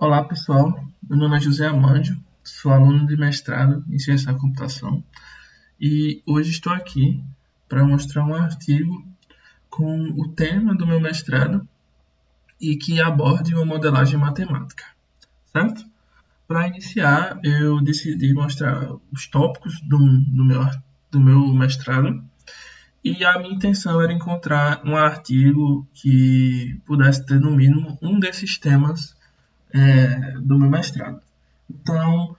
Olá pessoal, meu nome é José Amandio, sou aluno de mestrado em Ciência da Computação e hoje estou aqui para mostrar um artigo com o tema do meu mestrado e que aborde uma modelagem matemática, certo? Para iniciar, eu decidi mostrar os tópicos do meu mestrado e a minha intenção era encontrar um artigo que pudesse ter no mínimo um desses temas do meu mestrado. Então,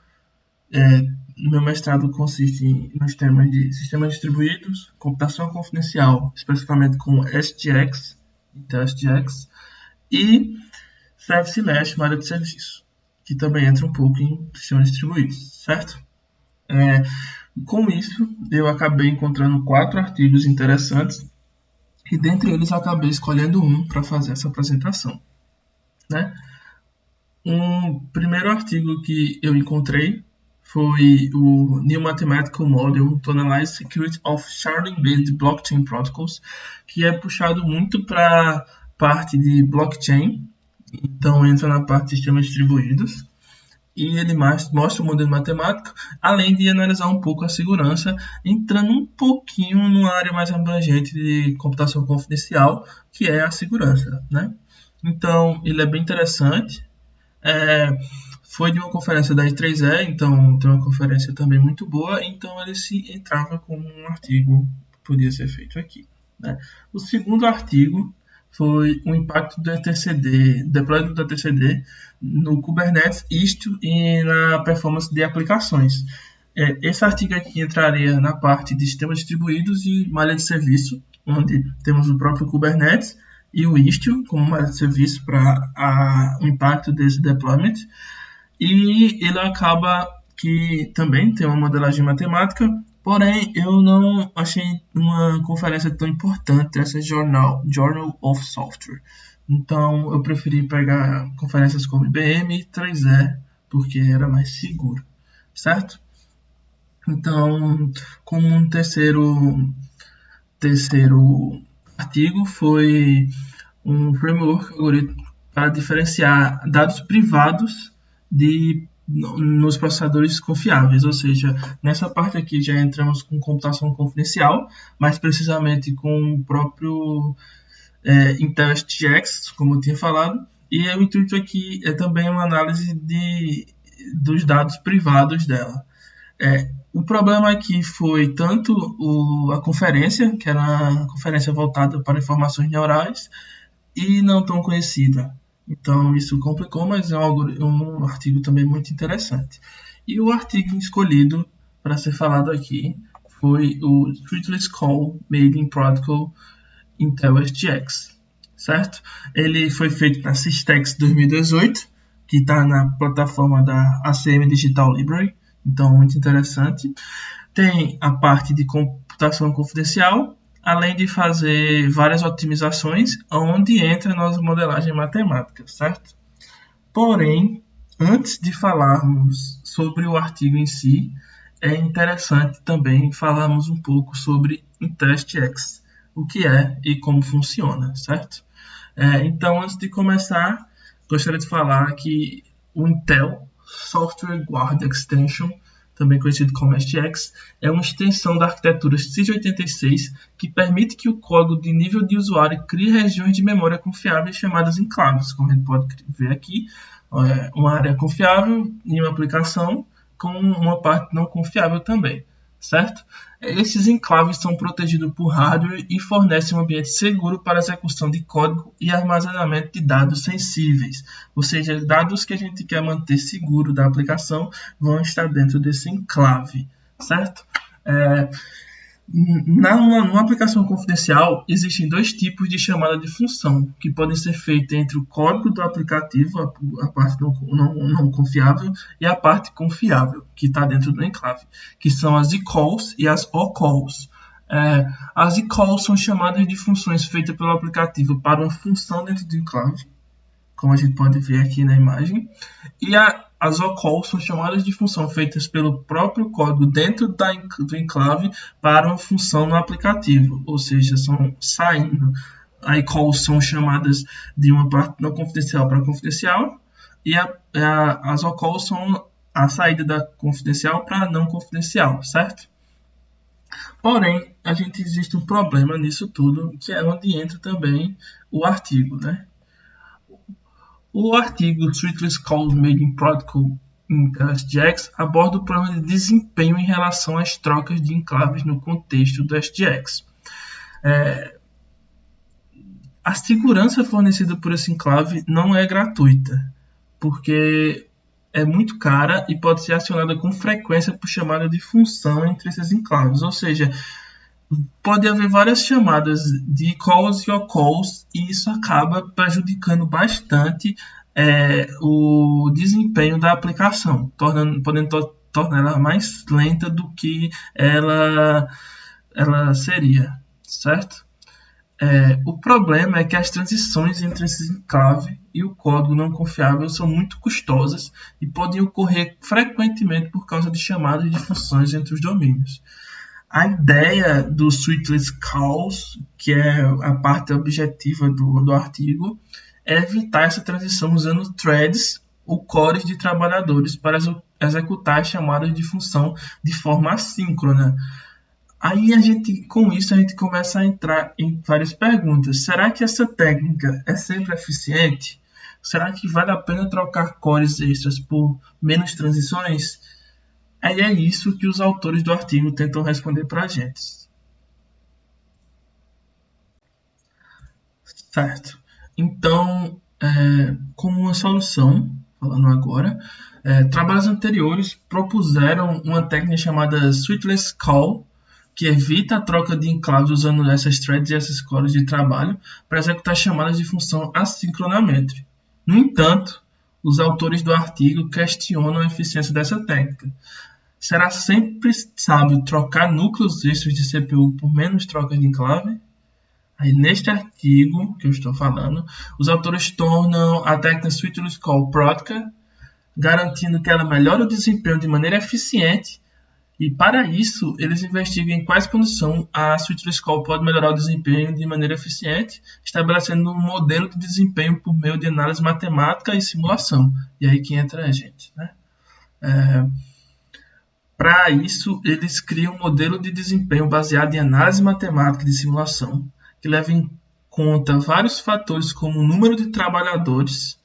meu mestrado consiste nos temas de sistemas distribuídos, computação confidencial, especificamente com SGX, Intel SGX, e Service Mesh, uma área de serviço, que também entra um pouco em sistemas distribuídos, certo? Com isso, eu acabei encontrando 4 artigos interessantes e dentre eles acabei escolhendo um para fazer essa apresentação, né? Um primeiro artigo que eu encontrei foi o New Mathematical Model to Analyze Security of Sharding-Based Blockchain Protocols, que é puxado muito para a parte de blockchain, então entra na parte de sistemas distribuídos, e ele mostra o modelo matemático, além de analisar um pouco a segurança, entrando um pouquinho numa área mais abrangente de computação confidencial, que é a segurança, né? Então, ele é bem interessante. Foi de uma conferência da I3E, então tem uma conferência também muito boa, então ele se entrava como um artigo que podia ser feito aqui, né? O segundo artigo foi o impacto do etcd, deployment do etcd no Kubernetes, Istio e na performance de aplicações. Esse artigo aqui entraria na parte de sistemas distribuídos e malha de serviço, onde temos o próprio Kubernetes e o Istio como malha de serviço para o impacto desse deployment. E ele acaba que também tem uma modelagem matemática, porém eu não achei uma conferência tão importante essa Journal of Software. Então eu preferi pegar conferências como IBM e 3E, porque era mais seguro, certo? Então, como um terceiro artigo foi um framework algoritmo para diferenciar dados privados nos processadores confiáveis, ou seja, nessa parte aqui já entramos com computação confidencial, mais precisamente com o próprio Intel SGX, como eu tinha falado, e o intuito aqui é também uma análise dos dados privados dela. O problema aqui foi tanto a conferência, que era uma conferência voltada para informações neurais, e não tão conhecida. Então isso complicou, mas é um artigo também muito interessante. E o artigo escolhido para ser falado aqui foi o Stateless Call Mating Protocol Intel SGX, certo? Ele foi feito na Systex 2018, que está na plataforma da ACM Digital Library, então muito interessante. Tem a parte de computação confidencial, além de fazer várias otimizações, onde entra a nossa modelagem matemática, certo? Porém, antes de falarmos sobre o artigo em si, é interessante também falarmos um pouco sobre IntelStX, o que é e como funciona, certo? Então, antes de começar, gostaria de falar que o Intel Software Guard Extension, também conhecido como SGX, é uma extensão da arquitetura x86 que permite que o código de nível de usuário crie regiões de memória confiáveis chamadas enclaves, como a gente pode ver aqui, uma área confiável em uma aplicação com uma parte não confiável também, certo? Esses enclaves são protegidos por hardware e fornecem um ambiente seguro para a execução de código e armazenamento de dados sensíveis, ou seja, dados que a gente quer manter seguro da aplicação vão estar dentro desse enclave, certo? Numa aplicação confidencial, existem 2 tipos de chamada de função, que podem ser feitas entre o código do aplicativo, a parte não confiável, e a parte confiável, que está dentro do enclave, que são as eCalls e as OCalls. As eCalls são chamadas de funções feitas pelo aplicativo para uma função dentro do enclave, como a gente pode ver aqui na imagem, e as OCalls são chamadas de função feitas pelo próprio código dentro do enclave para uma função no aplicativo, ou seja, são saindo. A eCalls são chamadas de uma parte não confidencial para confidencial, e as on-calls são a saída da confidencial para não confidencial, certo? Porém, existe um problema nisso tudo, que é onde entra também o artigo, né? O artigo Treatless Calls Made in Protocol in SGX aborda o problema de desempenho em relação às trocas de enclaves no contexto do SGX. A segurança fornecida por esse enclave não é gratuita, porque é muito cara e pode ser acionada com frequência por chamada de função entre esses enclaves, ou seja, pode haver várias chamadas de calls e calls e isso acaba prejudicando bastante o desempenho da aplicação, podendo tornar ela mais lenta do que ela seria, certo? O problema é que as transições entre esse enclave e o código não confiável são muito custosas e podem ocorrer frequentemente por causa de chamadas de funções entre os domínios. A ideia do Treatless Calls, que é a parte objetiva do artigo, é evitar essa transição usando threads ou cores de trabalhadores para executar as chamadas de função de forma assíncrona. Aí com isso a gente começa a entrar em várias perguntas. Será que essa técnica é sempre eficiente? Será que vale a pena trocar cores extras por menos transições? Aí é isso que os autores do artigo tentam responder para a gente. Certo. Então, como uma solução, falando agora, trabalhos anteriores propuseram uma técnica chamada Treatless Call, que evita a troca de enclaves usando essas threads e essas cores de trabalho para executar chamadas de função assincronamente. No entanto, os autores do artigo questionam a eficiência dessa técnica. Será sempre sábio trocar núcleos extras de CPU por menos trocas de enclave? Aí, neste artigo que eu estou falando, os autores tornam a técnica Treatless Call prática, garantindo que ela melhora o desempenho de maneira eficiente. E para isso, eles investigam em quais condições a Treatless Call pode melhorar o desempenho de maneira eficiente, estabelecendo um modelo de desempenho por meio de análise matemática e simulação. E aí que entra a gente, né? Para isso, eles criam um modelo de desempenho baseado em análise matemática de simulação, que leva em conta vários fatores como o número de trabalhadores,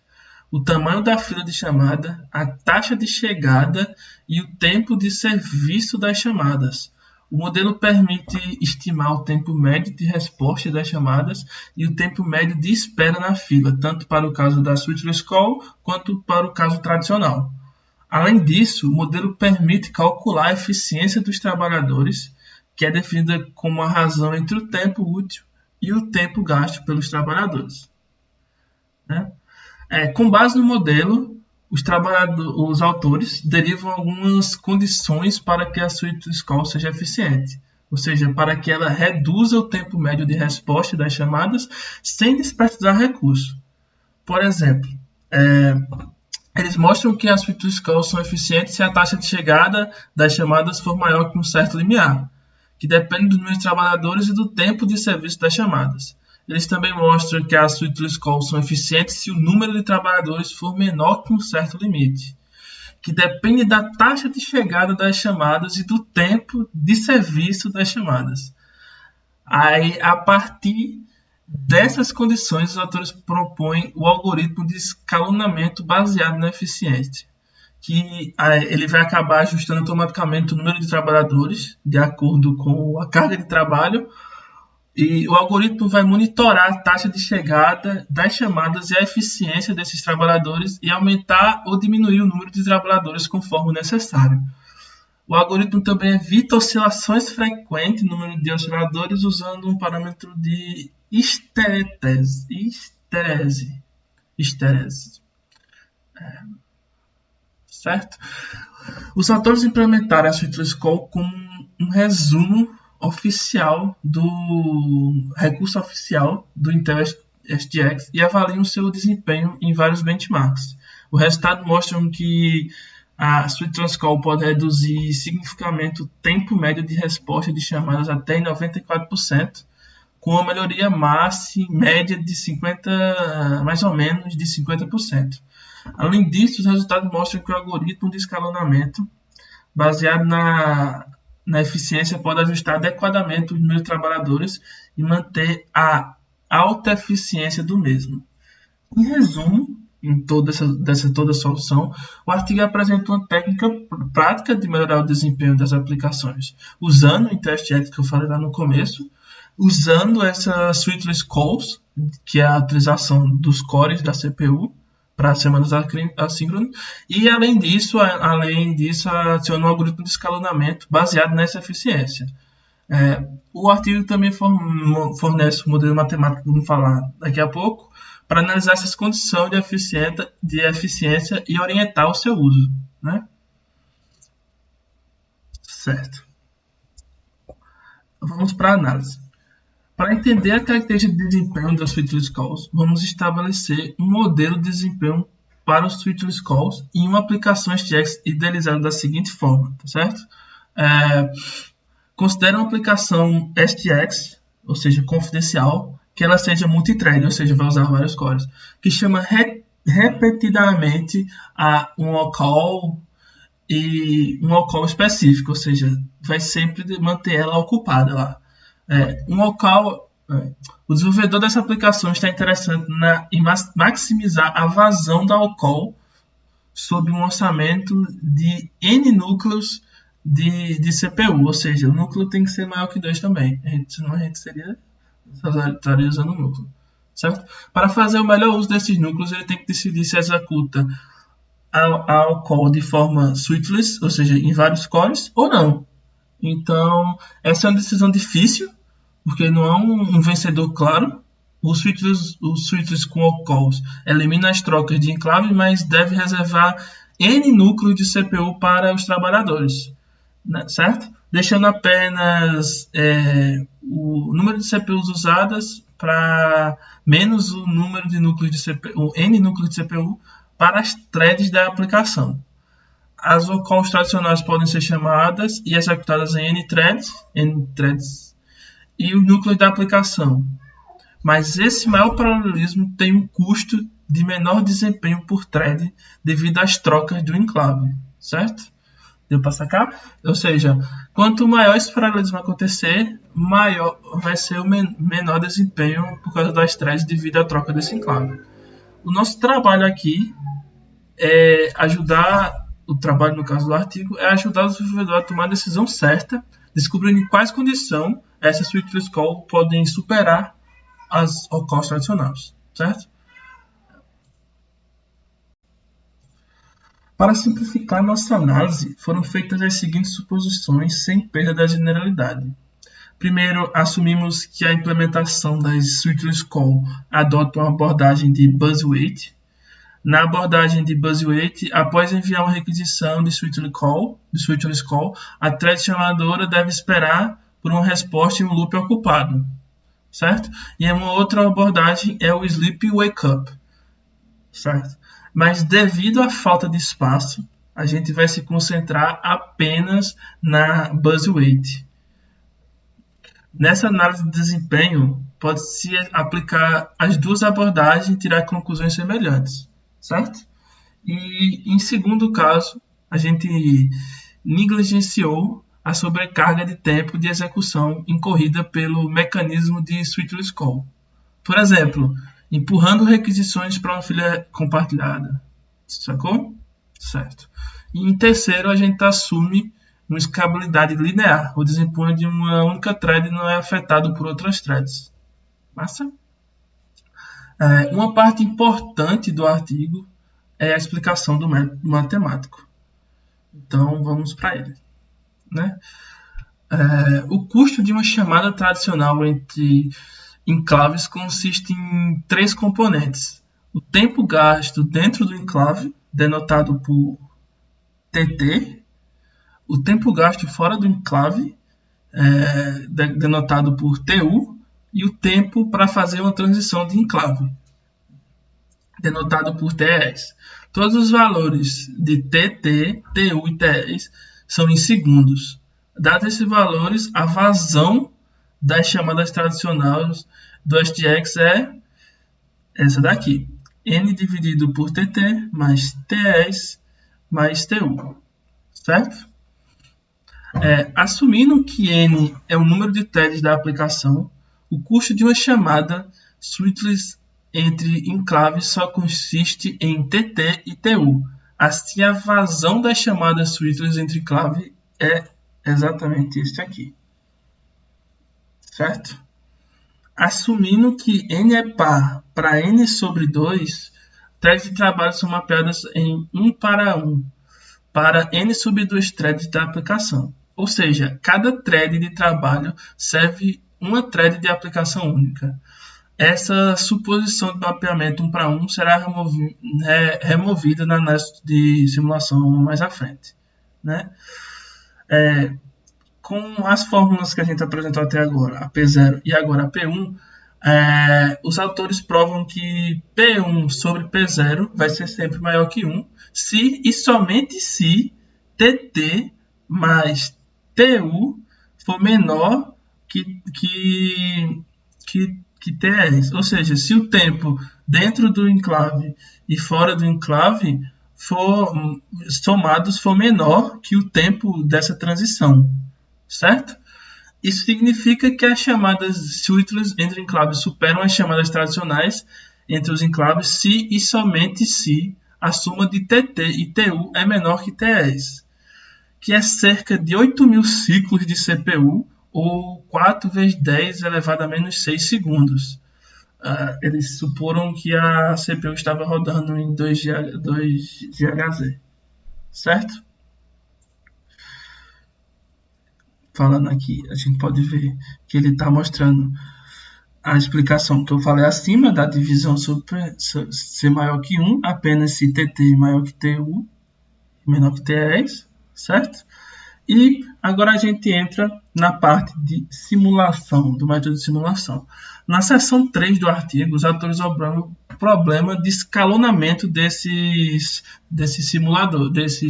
o tamanho da fila de chamada, a taxa de chegada e o tempo de serviço das chamadas. O modelo permite estimar o tempo médio de resposta das chamadas e o tempo médio de espera na fila, tanto para o caso da Treatless Call quanto para o caso tradicional. Além disso, o modelo permite calcular a eficiência dos trabalhadores, que é definida como a razão entre o tempo útil e o tempo gasto pelos trabalhadores. Com base no modelo, os autores derivam algumas condições para que a Treatless Call seja eficiente, ou seja, para que ela reduza o tempo médio de resposta das chamadas sem desperdiçar recurso. Por exemplo, eles mostram que as Treatless Calls são eficientes se a taxa de chegada das chamadas for maior que um certo limiar, que depende do número de trabalhadores e do tempo de serviço das chamadas. Eles também mostram que as Treatless Calls são eficientes se o número de trabalhadores for menor que um certo limite, que depende da taxa de chegada das chamadas e do tempo de serviço das chamadas. Aí, a partir dessas condições, os autores propõem o algoritmo de escalonamento baseado na eficiência, que ele vai acabar ajustando automaticamente o número de trabalhadores de acordo com a carga de trabalho, e o algoritmo vai monitorar a taxa de chegada das chamadas e a eficiência desses trabalhadores e aumentar ou diminuir o número de trabalhadores conforme necessário. O algoritmo também evita oscilações frequentes no número de osciladores usando um parâmetro de histerese. Certo? Os autores implementaram a Treatless Call como um resumo oficial do recurso oficial do Intel SGX e avaliam seu desempenho em vários benchmarks. O resultado mostra que a Treatless Call pode reduzir significativamente o tempo médio de resposta de chamadas até em 94%, com uma melhoria média de mais ou menos de 50%. Além disso, os resultados mostram que o algoritmo de escalonamento, baseado na eficiência, pode ajustar adequadamente o número de trabalhadores e manter a alta eficiência do mesmo. Em resumo, em toda toda solução, o artigo apresenta uma técnica prática de melhorar o desempenho das aplicações, usando o teste ético que eu falei lá no começo, usando essa switchless calls, que é a utilização dos cores da CPU para semanas assíncronas, e além disso adiciona um algoritmo de escalonamento baseado nessa eficiência. O artigo também fornece um modelo matemático que vamos falar daqui a pouco, para analisar essas condições de eficiência e orientar o seu uso, né? Certo. Vamos para a análise. Para entender a característica de desempenho das switchless calls, vamos estabelecer um modelo de desempenho para os switchless calls em uma aplicação STX idealizada da seguinte forma, tá certo? Considere uma aplicação STX, ou seja, confidencial, que ela seja multithread, ou seja, vai usar vários cores, que chama repetidamente a um on-call e um on-call específico, ou seja, vai sempre manter ela ocupada lá. O desenvolvedor dessa aplicação está interessado em maximizar a vazão da on-call sob um orçamento de N núcleos de CPU, ou seja, o núcleo tem que ser maior que 2 também, senão a gente estaria usando o núcleo, certo? Para fazer o melhor uso desses núcleos, ele tem que decidir se executa a call de forma switchless, ou seja, em vários cores, ou não. Então, essa é uma decisão difícil, porque não há um vencedor claro. Os switchless com calls elimina as trocas de enclave, mas deve reservar N núcleos de CPU para os trabalhadores, certo? Deixando apenas o número de CPUs usadas para menos o número de núcleos de CPU, o N núcleos de CPU para as threads da aplicação. As calls tradicionais podem ser chamadas e executadas em N threads e os núcleos da aplicação. Mas esse maior paralelismo tem um custo de menor desempenho por thread devido às trocas do enclave, certo? Deu para sacar? Ou seja, quanto maior esse paralelismo acontecer, maior vai ser o menor desempenho por causa das threads devido à troca desse enclave. O nosso trabalho aqui é ajudar, o trabalho no caso do artigo, é ajudar o desenvolvedor a tomar a decisão certa, descobrindo em quais condições essas switchless calls podem superar as calls tradicionais, certo? Para simplificar nossa análise, foram feitas as seguintes suposições sem perda da generalidade. Primeiro, assumimos que a implementação das switchless calls adota uma abordagem de buzzweight. Na abordagem de buzzweight, após enviar uma requisição de switchless call, a thread chamadora deve esperar por uma resposta em um loop ocupado, certo? E uma outra abordagem é o sleep wake up, certo? Mas devido à falta de espaço, a gente vai se concentrar apenas na buzzweight. Nessa análise de desempenho, pode-se aplicar as duas abordagens e tirar conclusões semelhantes, certo? E em segundo caso, a gente negligenciou a sobrecarga de tempo de execução incorrida pelo mecanismo de switchless call. Por exemplo, empurrando requisições para uma filha compartilhada, sacou? Certo. E em terceiro, a gente assume uma escalabilidade linear. O desempenho de uma única thread não é afetado por outras threads. Massa? Uma parte importante do artigo é a explicação do método matemático. Então, vamos para ele, né? O custo de uma chamada tradicional entre enclaves consiste em 3 componentes. O tempo gasto dentro do enclave, denotado por TT. O tempo gasto fora do enclave, denotado por TU. E o tempo para fazer uma transição de enclave, denotado por TS. Todos os valores de TT, TU e TS são em segundos. Dados esses valores, a vazão das chamadas tradicionais do STX é essa daqui. N dividido por TT mais TS mais TU, certo? Assumindo que N é o número de threads da aplicação, o custo de uma chamada switchless entre enclaves só consiste em TT e TU. Assim, a vazão das chamadas switchless entre enclave é exatamente este aqui, certo? Assumindo que N é par para N sobre 2, threads de trabalho são mapeadas em 1 para 1 para N sobre 2 threads da aplicação. Ou seja, cada thread de trabalho serve uma thread de aplicação única. Essa suposição de mapeamento 1 para 1 será removida na análise de simulação mais à frente, né? Com as fórmulas que a gente apresentou até agora, a P0 e agora a P1, os autores provam que P1 sobre P0 vai ser sempre maior que 1 se e somente se TT mais TU for menor que TS. Ou seja, se o tempo dentro do enclave e fora do enclave somados for menor que o tempo dessa transição, certo? Isso significa que as chamadas switchless entre enclaves superam as chamadas tradicionais entre os enclaves se e somente se a soma de TT e TU é menor que TS, que é cerca de 8.000 ciclos de CPU ou 4 vezes 10 elevado a menos 6 segundos. Eles suporam que a CPU estava rodando em 2 GHz, certo? Falando aqui, a gente pode ver que ele está mostrando a explicação que eu falei acima da divisão ser maior que 1, apenas se TT maior que TU, menor que TS, certo? E agora a gente entra na parte de simulação, do método de simulação. Na seção 3 do artigo, os autores abordam o problema de escalonamento desses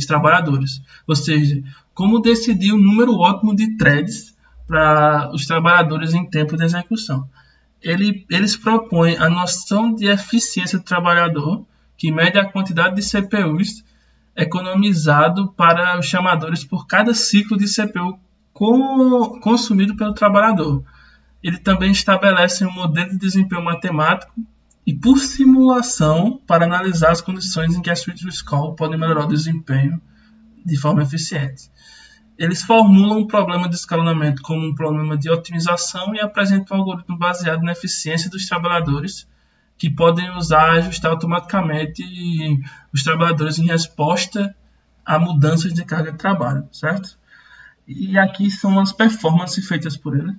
trabalhadores. Ou seja, como decidir o número ótimo de threads para os trabalhadores em tempo de execução. Eles propõem a noção de eficiência do trabalhador, que mede a quantidade de CPUs economizado para os chamadores por cada ciclo de CPU consumido pelo trabalhador. Ele também estabelece um modelo de desempenho matemático e por simulação para analisar as condições em que a switchless call pode melhorar o desempenho de forma eficiente. Eles formulam o problema de escalonamento como um problema de otimização e apresentam um algoritmo baseado na eficiência dos trabalhadores que podem usar e ajustar automaticamente os trabalhadores em resposta a mudanças de carga de trabalho, certo? E aqui são as performances feitas por ele.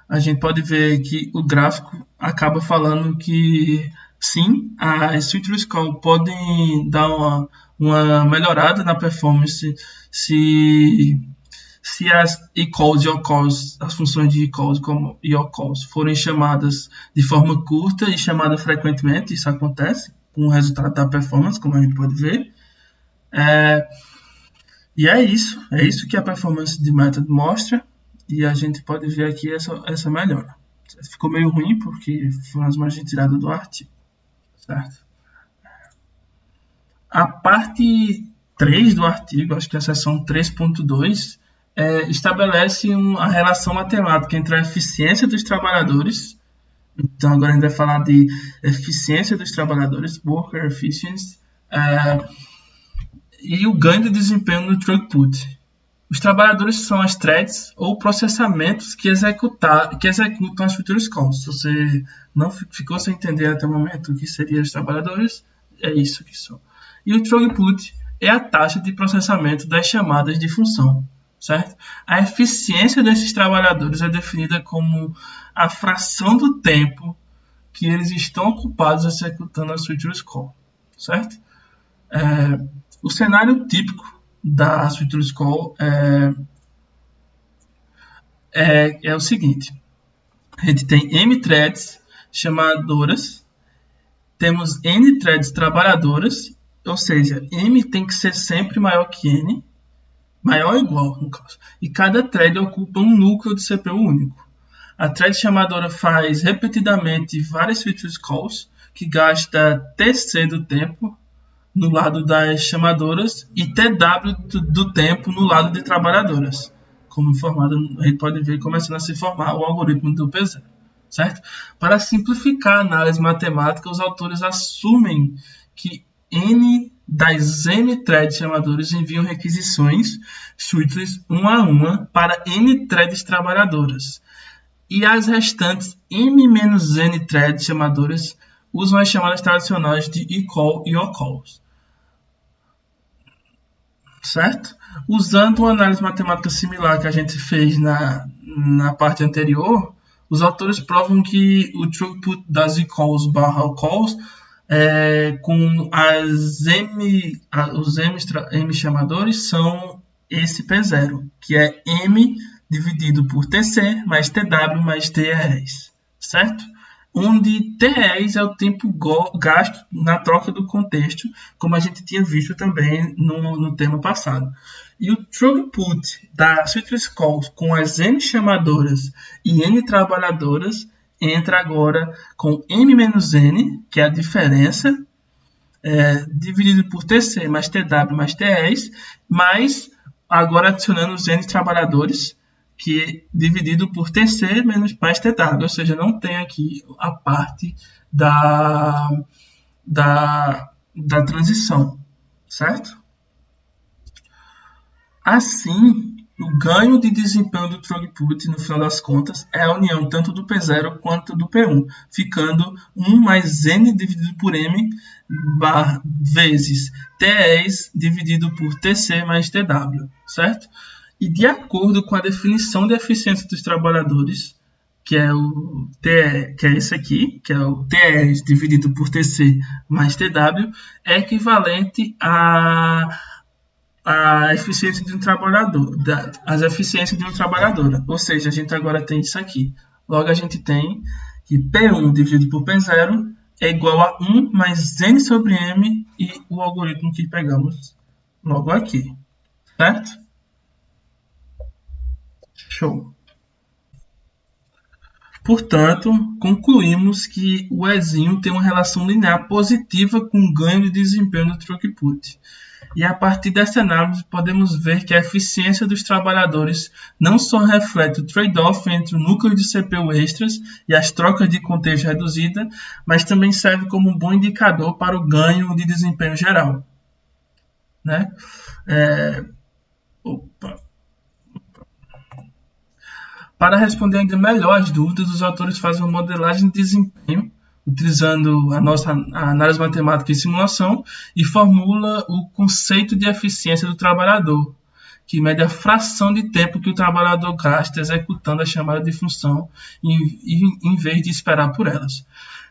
A gente pode ver que o gráfico acaba falando que sim, as switchless call podem dar uma melhorada na performance se as eCalls e OCalls, as funções de eCalls como eCalls forem chamadas de forma curta e chamadas frequentemente, isso acontece com o resultado da performance, como a gente pode ver. E é isso que a performance de método mostra, e a gente pode ver aqui essa melhora. Ficou meio ruim porque foram as margens tiradas do artigo, certo? A parte 3 do artigo, acho que é a seção 3.2, estabelece a relação matemática entre a eficiência dos trabalhadores. Então, agora a gente vai falar de eficiência dos trabalhadores, worker efficiency, e o ganho de desempenho no throughput. Os trabalhadores são as threads ou processamentos que executam as switchless calls. Se você não ficou sem entender até o momento o que seriam os trabalhadores, é isso que são. E o throughput é a taxa de processamento das chamadas de função, certo? A eficiência desses trabalhadores é definida como a fração do tempo que eles estão ocupados executando a switchless call, certo? O cenário típico da switchless call é o seguinte: a gente tem M threads chamadoras, temos N threads trabalhadoras, ou seja, M tem que ser sempre maior que N, maior ou igual, no caso, e cada thread ocupa um núcleo de CPU único. A thread chamadora faz repetidamente várias features calls, que gasta TC do tempo no lado das chamadoras e TW do tempo no lado de trabalhadoras. Como informado, a gente pode ver começando a se formar o algoritmo do P0. Certo? Para simplificar a análise matemática, os autores assumem que N das M threads chamadores enviam requisições switches uma a uma para N threads trabalhadoras. E as restantes M-N threads chamadoras usam as chamadas tradicionais de eCall e OCalls. Certo? Usando uma análise matemática similar que a gente fez na parte anterior, os autores provam que o throughput das eCalls barra OCalls com os M chamadores são esse P0, que é M dividido por TC mais TW mais TEs, certo? Onde TEs é o tempo gasto na troca do contexto, como a gente tinha visto também no tema passado. E o throughput da switch calls com as N chamadoras e N trabalhadoras entra agora com M-N, que é a diferença, dividido por TC mais TW mais TEs, mais agora adicionando os N trabalhadores, que é dividido por TC menos mais TW, ou seja, não tem aqui a parte da transição, certo? Assim, o ganho de desempenho do throughput, no final das contas, é a união tanto do P0 quanto do P1, ficando 1 mais N dividido por M vezes TEs dividido por TC mais TW, certo? E de acordo com a definição de eficiência dos trabalhadores, que é o TE, que é esse aqui, que é o TEs dividido por TC mais TW, é equivalente a eficiência de um trabalhador, as eficiências de um trabalhador. Ou seja, a gente agora tem isso aqui. Logo, a gente tem que P1 dividido por P0 é igual a 1 mais N sobre M e o algoritmo que pegamos logo aqui. Certo? Show. Portanto, concluímos que o Ezinho tem uma relação linear positiva com o ganho de desempenho do throughput. E a partir dessa análise, podemos ver que a eficiência dos trabalhadores não só reflete o trade-off entre o núcleo de CPU extras e as trocas de contexto reduzida, mas também serve como um bom indicador para o ganho de desempenho geral. Né? Para responder ainda melhor as dúvidas, os autores fazem uma modelagem de desempenho utilizando a análise matemática e simulação, e formula o conceito de eficiência do trabalhador, que mede a fração de tempo que o trabalhador gasta executando a chamada de função em vez de esperar por elas.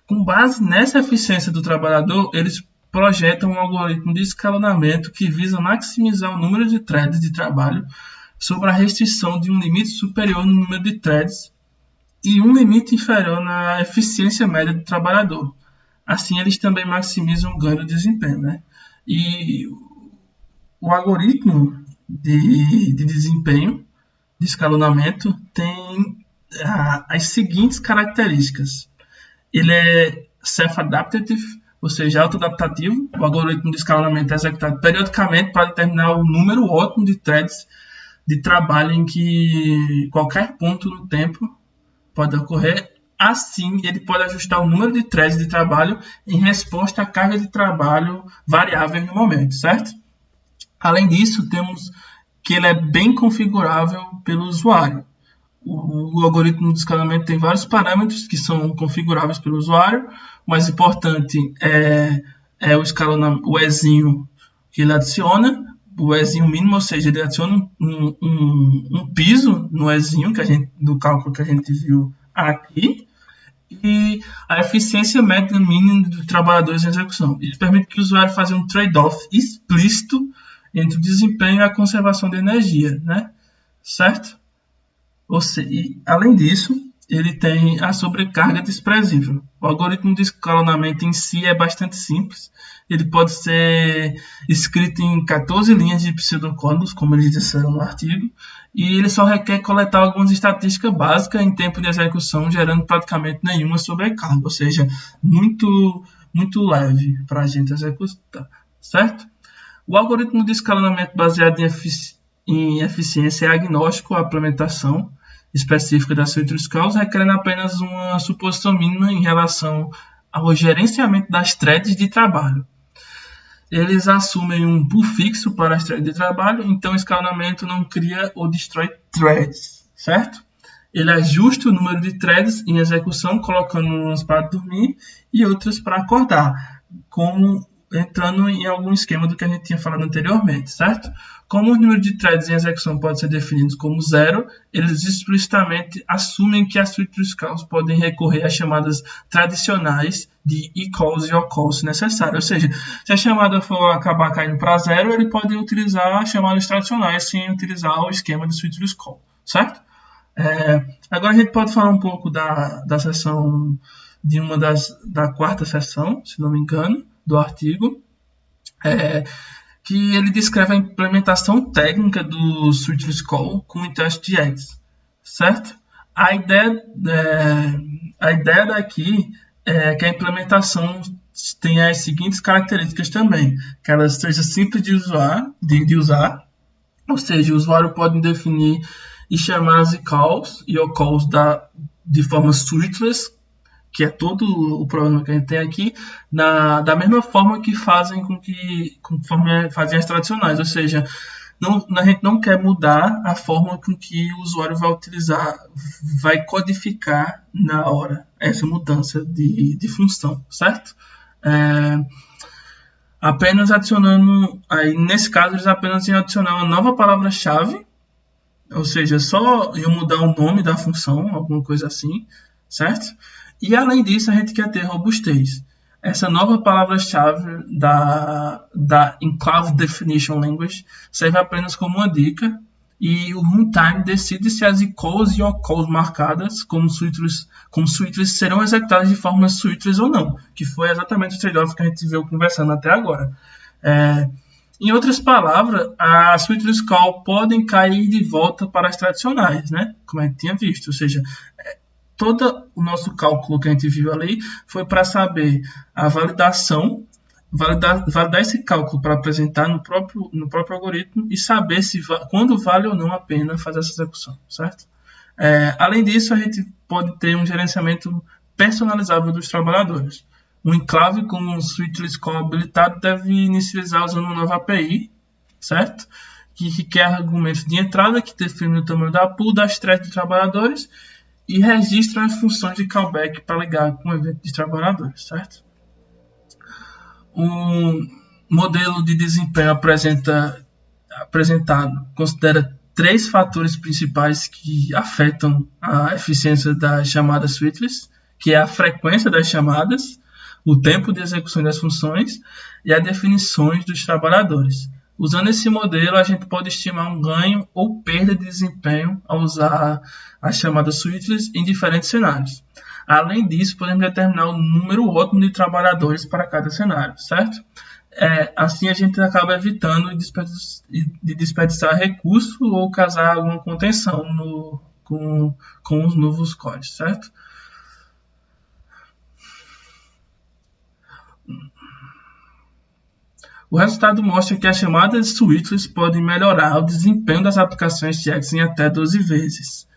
Com base nessa eficiência do trabalhador, eles projetam um algoritmo de escalonamento que visa maximizar o número de threads de trabalho sobre a restrição de um limite superior no número de threads e um limite inferior na eficiência média do trabalhador. Assim, eles também maximizam o ganho de desempenho. Né? E o algoritmo de desempenho, de escalonamento, tem as seguintes características. Ele é self-adaptative, ou seja, autoadaptativo. O algoritmo de escalonamento é executado periodicamente para determinar o número ótimo de threads de trabalho em que qualquer ponto no tempo pode ocorrer. Assim, ele pode ajustar o número de threads de trabalho em resposta à carga de trabalho variável no momento, certo? Além disso, temos que ele é bem configurável pelo usuário. O algoritmo de escalamento tem vários parâmetros que são configuráveis pelo usuário. O mais importante é o Ezinho que ele adiciona, o Ezinho mínimo, ou seja, ele adiciona um piso no Ezinho, do cálculo que a gente viu aqui, e a eficiência média mínima dos trabalhadores em execução. Isso permite que o usuário faça um trade-off explícito entre o desempenho e a conservação de energia, né? Certo? Além disso, ele tem a sobrecarga desprezível. O algoritmo de escalonamento em si é bastante simples. Ele pode ser escrito em 14 linhas de pseudocódigos, como eles disseram no artigo, e ele só requer coletar algumas estatísticas básicas em tempo de execução, gerando praticamente nenhuma sobrecarga, ou seja, muito leve para a gente executar, certo? O algoritmo de escalonamento baseado em eficiência é agnóstico à implementação específica da Citrus Cause, requerendo apenas uma suposição mínima em relação ao gerenciamento das threads de trabalho. Eles assumem um pool fixo para as threads de trabalho, então o escalonamento não cria ou destrói threads, certo? Ele ajusta o número de threads em execução, colocando umas para dormir e outras para acordar, como entrando em algum esquema do que a gente tinha falado anteriormente, certo? Como o número de threads em execução pode ser definido como zero, eles explicitamente assumem que as Citrus Calls podem recorrer a chamadas tradicionais de eCalls e OCalls se necessário. Ou seja, se a chamada for acabar caindo para zero, ele pode utilizar as chamadas tradicionais sem utilizar o esquema de Citrus Call, certo? Agora a gente pode falar um pouco da seção de da quarta seção, se não me engano, do artigo, que ele descreve a implementação técnica do Citrus Call com o IntelliJ, certo? A ideia daqui é que a implementação tenha as seguintes características também, que ela seja simples de usar, ou seja, o usuário pode definir e chamar as calls e calls de forma switchless, que é todo o problema que a gente tem aqui, da mesma forma que conforme fazem as tradicionais, ou seja, a gente não quer mudar a forma com que o usuário vai codificar na hora essa mudança de função, certo? Apenas adicionando, aí nesse caso eles apenas iam adicionar uma nova palavra-chave, ou seja, só iam mudar o nome da função, alguma coisa assim, certo? E além disso, a gente quer ter robustez. Essa nova palavra-chave da Enclave Definition Language serve apenas como uma dica e o runtime decide se as eCalls e OCalls marcadas como switches serão executadas de forma switchless ou não, que foi exatamente o trade-off que a gente veio conversando até agora. Em outras palavras, as switchless call podem cair de volta para as tradicionais, né? Como a gente tinha visto, ou seja, todo o nosso cálculo que a gente viu ali foi para saber a validação, validar esse cálculo para apresentar no próprio algoritmo e saber quando vale ou não a pena fazer essa execução, certo? Além disso, a gente pode ter um gerenciamento personalizável dos trabalhadores. Um enclave com um switchless call habilitado deve inicializar usando uma nova API, certo? Que requer argumentos de entrada que definem o tamanho da pool das threads de trabalhadores e registra as funções de callback para ligar com o evento de trabalhadores, certo? Um modelo de desempenho apresentado considera 3 fatores principais que afetam a eficiência das chamadas switchless, que é a frequência das chamadas, o tempo de execução das funções e as definições dos trabalhadores. Usando esse modelo, a gente pode estimar um ganho ou perda de desempenho ao usar as chamadas switchless em diferentes cenários. Além disso, podemos determinar o número ótimo de trabalhadores para cada cenário, certo? Assim a gente acaba evitando de desperdiçar recurso ou causar alguma contenção com os novos códigos, certo? O resultado mostra que as chamadas switchless podem melhorar o desempenho das aplicações TX em até 12 vezes,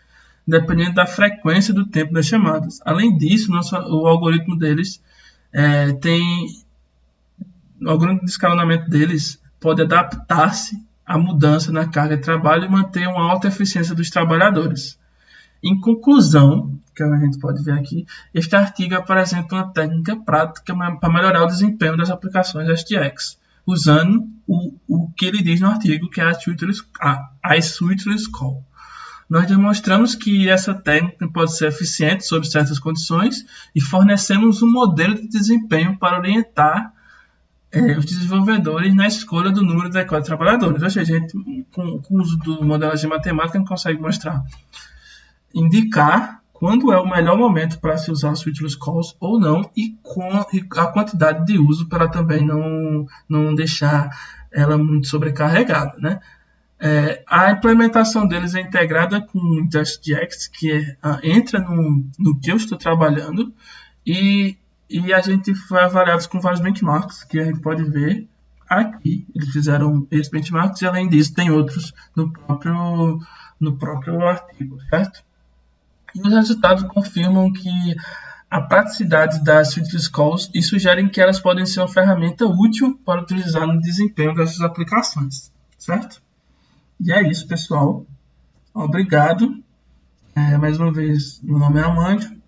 dependendo da frequência do tempo das chamadas. Além disso, o algoritmo deles o algoritmo de escalonamento deles pode adaptar-se à mudança na carga de trabalho e manter uma alta eficiência dos trabalhadores. Em conclusão, que a gente pode ver aqui, este artigo apresenta uma técnica prática para melhorar o desempenho das aplicações STX, usando o que ele diz no artigo, que é a switchless call. Nós demonstramos que essa técnica pode ser eficiente sob certas condições e fornecemos um modelo de desempenho para orientar os desenvolvedores na escolha do número adequado de trabalhadores. Ou seja, a gente, com o uso do modelagem matemática, a gente consegue indicar quando é o melhor momento para se usar switchless calls ou não, e a quantidade de uso para também não deixar ela muito sobrecarregada, né? A implementação deles é integrada com o IntelliJax, que entra no que eu estou trabalhando, e a gente foi avaliado com vários benchmarks que a gente pode ver aqui. Eles fizeram esses benchmarks e, além disso, tem outros no próprio artigo, certo? E os resultados confirmam que a praticidade das switchless calls e sugerem que elas podem ser uma ferramenta útil para utilizar no desempenho dessas aplicações, certo? E é isso, pessoal. Obrigado. Mais uma vez, meu nome é Amandio.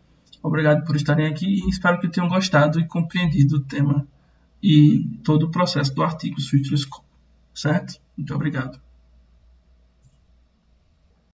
Obrigado por estarem aqui e espero que tenham gostado e compreendido o tema e todo o processo do artigo switchless call, certo? Muito obrigado.